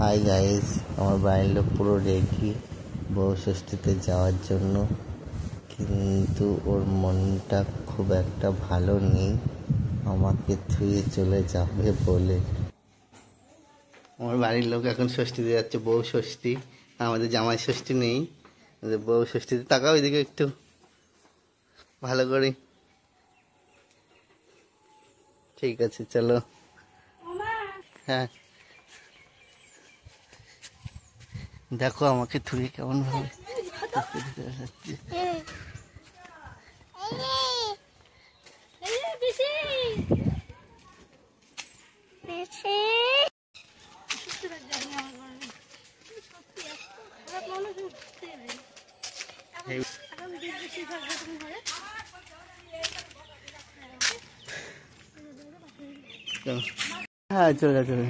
Hi guys, আমার বাড়ির লোক পুরো রেডি বউ ষষ্ঠীতে যাওয়ার জন্য, কিন্তু ওর মনটা খুব একটা ভালো নেই আমাকে থুয়ে চলে যাবে বলে। আমার বাড়ির লোক এখন ষষ্ঠীতে যাচ্ছে, বউ ষষ্ঠী। আমাদের জামাই ষষ্ঠী নেই, বউ ষষ্ঠীতে। তাকাও ওইদিকে একটু ভালো করে। ঠিক আছে, চলো। হ্যাঁ, দেখো আমাকে থুয়ে কেমন ভাবে হ্যাঁ, চলে চলে।